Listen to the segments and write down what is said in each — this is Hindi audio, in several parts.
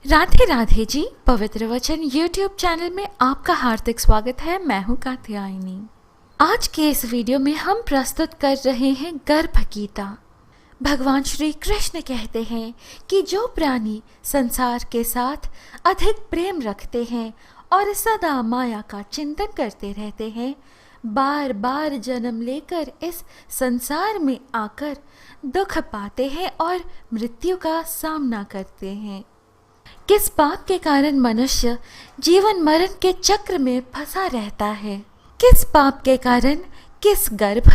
राधे राधे जी। पवित्र वचन यूट्यूब चैनल में आपका हार्दिक स्वागत है। मैं हूँ कात्यायनी। आज के इस वीडियो में हम प्रस्तुत कर रहे हैं गर्भ गीता। भगवान श्री कृष्ण कहते हैं कि जो प्राणी संसार के साथ अधिक प्रेम रखते हैं और सदा माया का चिंतन करते रहते हैं, बार बार जन्म लेकर इस संसार में आकर दुख पाते हैं और मृत्यु का सामना करते हैं। किस पाप के कारण मनुष्य जीवन मरण के चक्र में फंसा रहता है? किस पाप के कारण किस गर्भ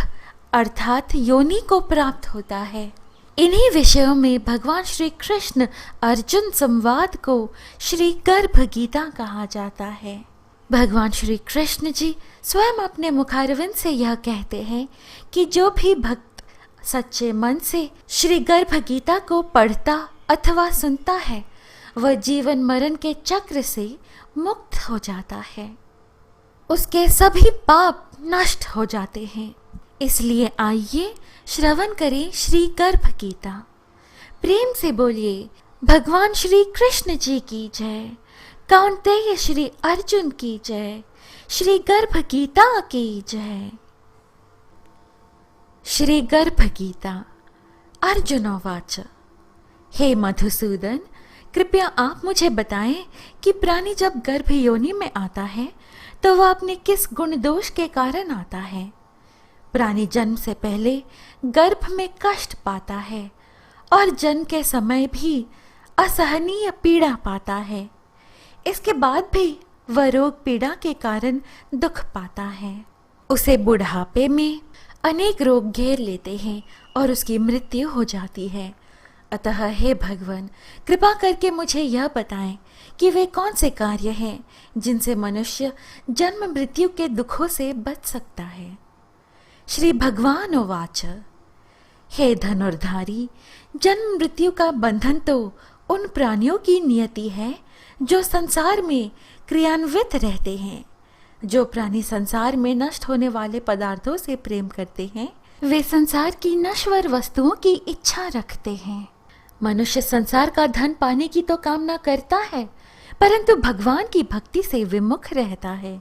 अर्थात योनि को प्राप्त होता है? इन्हीं विषयों में भगवान श्री कृष्ण अर्जुन संवाद को श्री गर्भ गीता कहा जाता है। भगवान श्री कृष्ण जी स्वयं अपने मुखारविंद से यह कहते हैं कि जो भी भक्त सच्चे मन से श्री गर्भ गीता को पढ़ता अथवा सुनता है, वह जीवन मरण के चक्र से मुक्त हो जाता है। उसके सभी पाप नष्ट हो जाते हैं। इसलिए आइए श्रवण करें श्री गर्भ गीता। प्रेम से बोलिए भगवान श्री कृष्ण जी की जय, कौन्तेय श्री अर्जुन की जय, श्री गर्भ गीता की जय। श्री गर्भ गीता। अर्जुनोवाच। हे मधुसूदन, कृपया आप मुझे बताएं कि प्राणी जब गर्भ योनि में आता है तो वह अपने किस गुण दोष के कारण आता है? प्राणी जन्म से पहले गर्भ में कष्ट पाता है और जन्म के समय भी असहनीय पीड़ा पाता है। इसके बाद भी वह रोग पीड़ा के कारण दुख पाता है। उसे बुढ़ापे में अनेक रोग घेर लेते हैं और उसकी मृत्यु हो जाती है। अतः हे भगवान, कृपा करके मुझे यह बताएं कि वे कौन से कार्य हैं जिनसे मनुष्य जन्म मृत्यु के दुखों से बच सकता है। श्री भगवान उवाच। हे धनुर्धारी, जन्म मृत्यु का बंधन तो उन प्राणियों की नियति है जो संसार में क्रियान्वित रहते हैं। जो प्राणी संसार में नष्ट होने वाले पदार्थों से प्रेम करते हैं, वे संसार की नश्वर वस्तुओं की इच्छा रखते हैं। मनुष्य संसार का धन पाने की तो कामना करता है, परंतु भगवान की भक्ति से विमुख रहता है।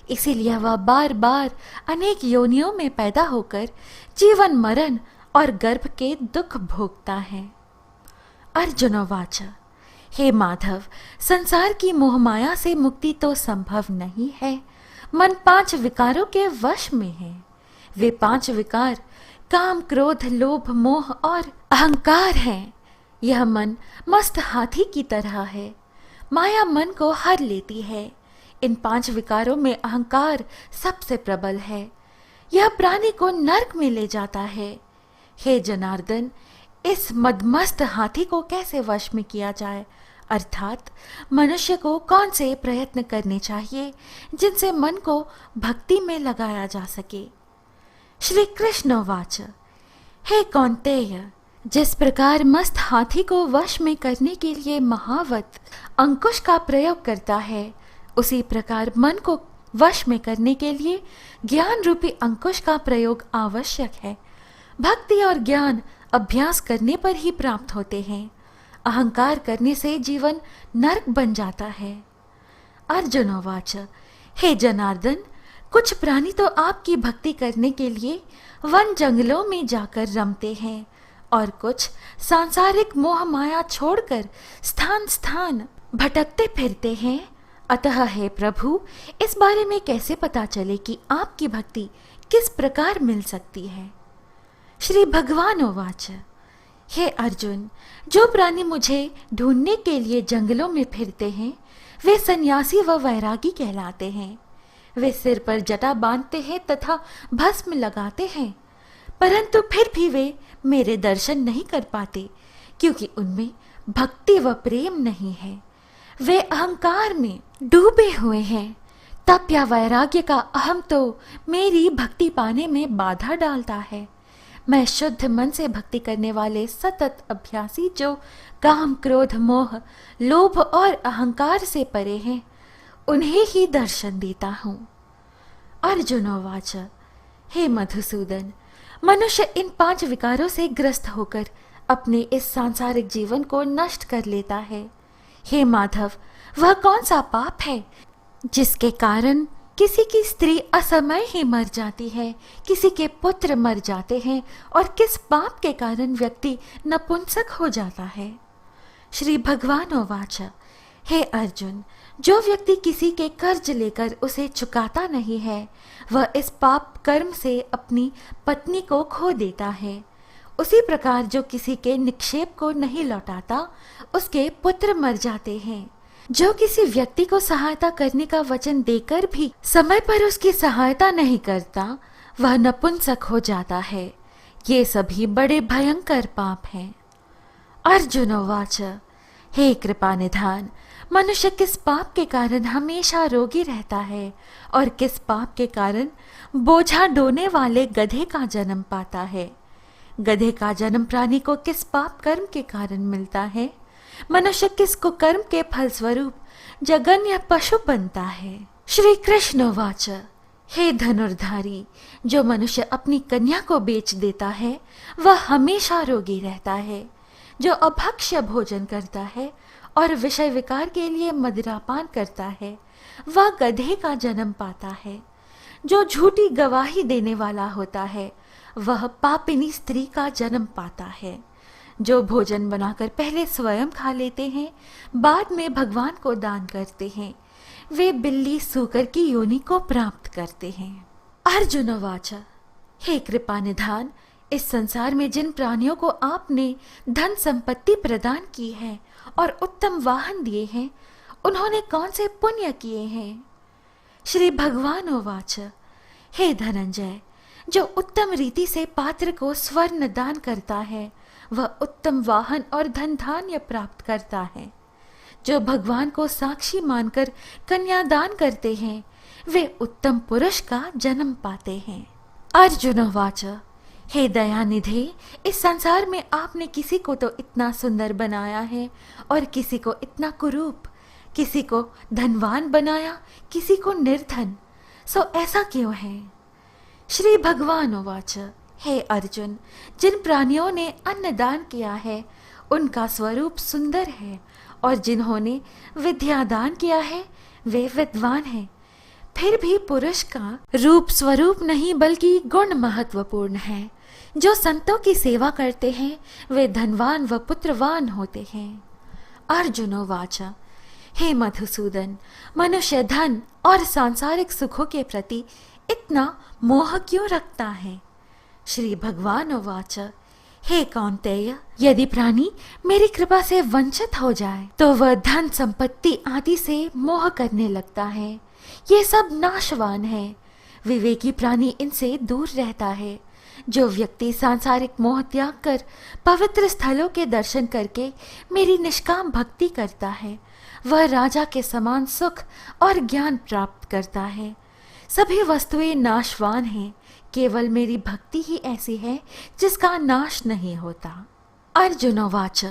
इसीलिए वह बार बार अनेक योनियों में पैदा होकर जीवन मरण और गर्भ के दुख भोगता है। अर्जुनोवाच। हे माधव, संसार की मोहमाया से मुक्ति तो संभव नहीं है। मन 5 विकारों के वश में है। वे 5 विकार काम, क्रोध, लोभ, मोह और अहंकार हैं। यह मन मस्त हाथी की तरह है। माया मन को हर लेती है। इन 5 विकारों में अहंकार सबसे प्रबल है। यह प्राणी को नरक में ले जाता है। हे जनार्दन, इस मदमस्त हाथी को कैसे वश में किया जाए? अर्थात मनुष्य को कौन से प्रयत्न करने चाहिए जिनसे मन को भक्ति में लगाया जा सके? श्री कृष्ण वाच। हे कौन्तेय, जिस प्रकार मस्त हाथी को वश में करने के लिए महावत अंकुश का प्रयोग करता है, उसी प्रकार मन को वश में करने के लिए ज्ञान रूपी अंकुश का प्रयोग आवश्यक है। भक्ति और ज्ञान अभ्यास करने पर ही प्राप्त होते हैं। अहंकार करने से जीवन नरक बन जाता है। अर्जुनोवाच। हे जनार्दन, कुछ प्राणी तो आपकी भक्ति करने के लिए वन जंगलों में जाकर रमते हैं और कुछ सांसारिक मोह माया छोड़कर स्थान स्थान भटकते फिरते हैं। अतः हे प्रभु, इस बारे में कैसे पता चले कि आपकी भक्ति किस प्रकार मिल सकती है? श्री भगवान उवाच। हे अर्जुन, जो प्राणी मुझे ढूंढने के लिए जंगलों में फिरते हैं, वे सन्यासी व वैरागी कहलाते हैं। वे सिर पर जटा बांधते हैं तथा भस्म लगाते हैं, परंतु फिर भी वे मेरे दर्शन नहीं कर पाते, क्योंकि उनमें भक्ति व प्रेम नहीं है। वे अहंकार में डूबे हुए हैं। तप या वैराग्य का अहम तो मेरी भक्ति पाने में बाधा डालता है। मैं शुद्ध मन से भक्ति करने वाले सतत अभ्यासी, जो काम, क्रोध, मोह, लोभ और अहंकार से परे हैं, उन्हें ही दर्शन देता हूँ। अर्जुनोवाच। हे मधुसूदन, मनुष्य इन 5 विकारों से ग्रस्त होकर अपने इस सांसारिक जीवन को नष्ट कर लेता है। हे माधव, वह कौन सा पाप है जिसके कारण किसी की स्त्री असमय ही मर जाती है, किसी के पुत्र मर जाते हैं, और किस पाप के कारण व्यक्ति नपुंसक हो जाता है? श्री भगवान उवाच, हे अर्जुन, जो व्यक्ति किसी के कर्ज लेकर उसे चुकाता नहीं है, वह इस पाप कर्म से अपनी पत्नी को खो देता है। उसी प्रकार जो किसी के निक्षेप को नहीं लौटाता, उसके पुत्र मर जाते हैं। जो किसी व्यक्ति को सहायता करने का वचन देकर भी समय पर उसकी सहायता नहीं करता, वह नपुंसक हो जाता है। ये सभी बड़े भयंकर पाप हैं। अर्जुन उवाच, हे कृपा निधान, मनुष्य किस पाप के कारण हमेशा रोगी रहता है और किस पाप के कारण बोझा ढोने वाले गधे का जन्म पाता है? गधे का जन्म प्राणी को किस पाप कर्म के कारण मिलता है? मनुष्य किस कुकर्म के फलस्वरूप जगन्य पशु बनता है? श्री कृष्ण वाच, हे धनुर्धारी, जो मनुष्य अपनी कन्या को बेच देता है वह हमेशा रोगी रहता है। जो अभक्ष्य भोजन करता है और विषय विकार के लिए मदिरापान करता है, वह गधे का जन्म पाता है। जो झूठी गवाही देने वाला होता है, वह पापिनी स्त्री का जन्म पाता है। जो भोजन बनाकर पहले स्वयं खा लेते हैं, बाद में भगवान को दान करते हैं, वे बिल्ली सूकर की योनि को प्राप्त करते हैं। अर्जुन उवाच, हे कृपा निधान, इस संसार में जिन प्राणियों को आपने धन संपत्ति प्रदान की है और उत्तम वाहन दिए हैं, उन्होंने कौन से पुण्य किए हैं? श्री भगवान उवाच, हे धनंजय, जो उत्तम रीति से पात्र को स्वर्ण दान करता है, वह उत्तम वाहन और धन धान्य प्राप्त करता है। जो भगवान को साक्षी मानकर कन्यादान करते हैं, वे उत्तम पुरुष का जन्म पाते हैं। अर्जुन उवाच, हे दयानिधे, इस संसार में आपने किसी को तो इतना सुंदर बनाया है और किसी को इतना कुरूप, किसी को धनवान बनाया, किसी को निर्धन, सो ऐसा क्यों है? श्री भगवान उवाच, हे अर्जुन, जिन प्राणियों ने अन्नदान किया है उनका स्वरूप सुंदर है, और जिन्होंने विद्यादान किया है वे विद्वान हैं। फिर भी पुरुष का रूप स्वरूप नहीं बल्कि गुण महत्वपूर्ण है। जो संतों की सेवा करते हैं वे धनवान व पुत्रवान होते हैं। अर्जुन उवाच, हे मधुसूदन, मनुष्य धन और सांसारिक सुखों के प्रति इतना मोह क्यों रखता है? श्री भगवान उवाच, हे कौन्तेय, यदि प्राणी मेरी कृपा से वंचित हो जाए तो वह धन संपत्ति आदि से मोह करने लगता है। ये सब नाशवान है। विवेकी प्राणी इनसे दूर रहता है। जो व्यक्ति सांसारिक मोह त्याग कर पवित्र स्थलों के दर्शन करके मेरी निष्काम भक्ति करता है, वह राजा के समान सुख और ज्ञान प्राप्त करता है। सभी वस्तुएं नाशवान हैं, केवल मेरी भक्ति ही ऐसी है जिसका नाश नहीं होता। अर्जुन उवाच,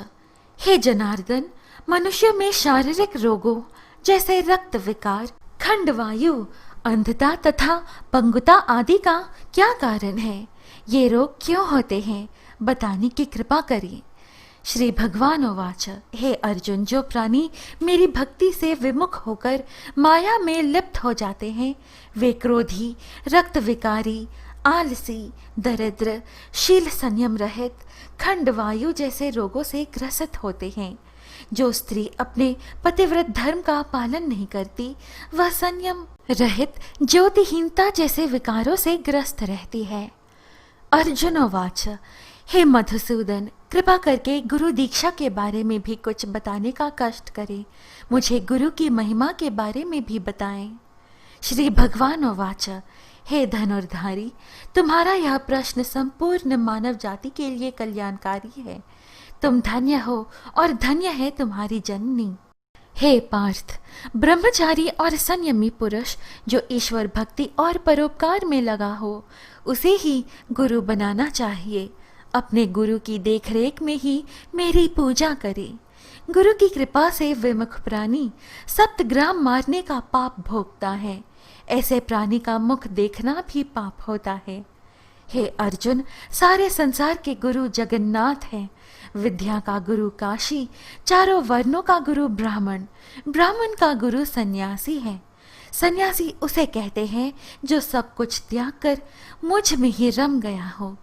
हे जनार्दन, मनुष्य में शारीरिक रोगों जैसे रक्त विकार, खंडवायु, अंधता तथा पंगुता आदि का क्या कारण है? ये रोग क्यों होते हैं? बताने की कृपा करिए। श्री भगवान उवाच, हे अर्जुन, जो प्राणी मेरी भक्ति से विमुख होकर माया में लिप्त हो जाते हैं, वे क्रोधी, रक्त विकारी, आलसी, दरिद्र, शील संयम रहित, खंडवायु जैसे रोगों से ग्रसित होते हैं। जो स्त्री अपने पतिव्रत धर्म का पालन नहीं करती, वह संयम रहित ज्योतिहीनता जैसे विकारों से ग्रस्त रहती है। अर्जुन उवाच, हे मधुसूदन, कृपा करके गुरु दीक्षा के बारे में भी कुछ बताने का कष्ट करें। मुझे गुरु की महिमा के बारे में भी बताएं। श्री भगवान उवाच, हे धनुर्धारी, तुम्हारा यह प्रश्न संपूर्ण मानव जाति के लिए कल्याणकारी है। तुम धन्य हो और धन्य है तुम्हारी जननी। हे पार्थ, ब्रह्मचारी और संयमी पुरुष जो ईश्वर भक्ति और परोपकार में लगा हो, उसे ही गुरु बनाना चाहिए। अपने गुरु की देखरेख में ही मेरी पूजा करे। गुरु की कृपा से विमुख प्राणी सप्तग्राम मारने का पाप भोगता है। ऐसे प्राणी का मुख देखना भी पाप होता है। हे अर्जुन, सारे संसार के गुरु जगन्नाथ हैं। विद्या का गुरु काशी, चारों वर्णों का गुरु ब्राह्मण, ब्राह्मण का गुरु सन्यासी है। सन्यासी उसे कहते हैं जो सब त्याग कर मुझ में ही रम गया हो,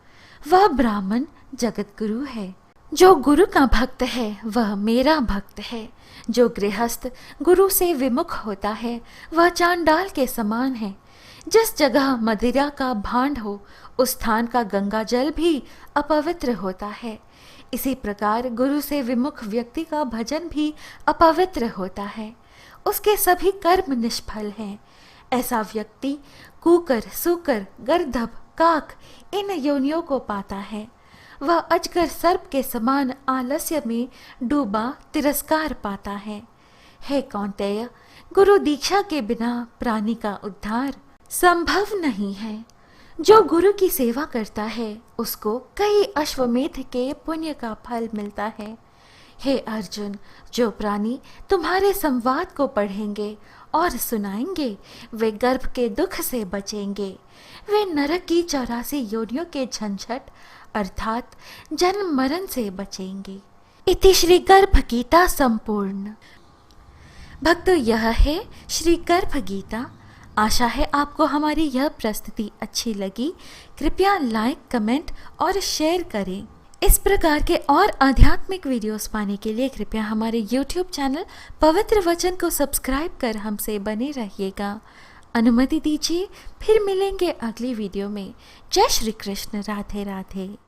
वह ब्राह्मण जगत गुरु है। जो गुरु का भक्त है वह मेरा भक्त है। जो गृहस्थ गुरु से विमुख होता है वह चांडाल के समान है। जिस जगह मदिरा का भांड हो उस स्थान का गंगा जल भी अपवित्र होता है। इसी प्रकार गुरु से विमुख व्यक्ति का भजन भी अपवित्र होता है, उसके सभी कर्म निष्फल हैं। ऐसा व्यक्ति कूकर, सूकर, गर्दभ, काक इन योनियों को पाता है। वह अजगर सर्प के समान आलस्य में डूबा तिरस्कार पाता है। हे कौन्तेय, गुरु दीक्षा के बिना प्राणी का उद्धार संभव नहीं है। जो गुरु की सेवा करता है उसको कई अश्वमेध के पुण्य का फल मिलता है। हे अर्जुन, जो प्राणी तुम्हारे संवाद को पढ़ेंगे और सुनाएंगे वे गर्भ के दुख से बचेंगे। वे नरक की 84 योनियों के झंझट अर्थात जन्म मरण से बचेंगे। इति श्री गर्भ गीता संपूर्ण। भक्तों, यह है श्री गर्भ गीता। आशा है आपको हमारी यह प्रस्तुति अच्छी लगी। कृपया लाइक, कमेंट और शेयर करें। इस प्रकार के और आध्यात्मिक वीडियोस पाने के लिए कृपया हमारे YouTube चैनल पवित्र वचन को सब्सक्राइब कर हमसे बने रहिएगा। अनुमति दीजिए, फिर मिलेंगे अगली वीडियो में। जय श्री कृष्ण। राधे राधे।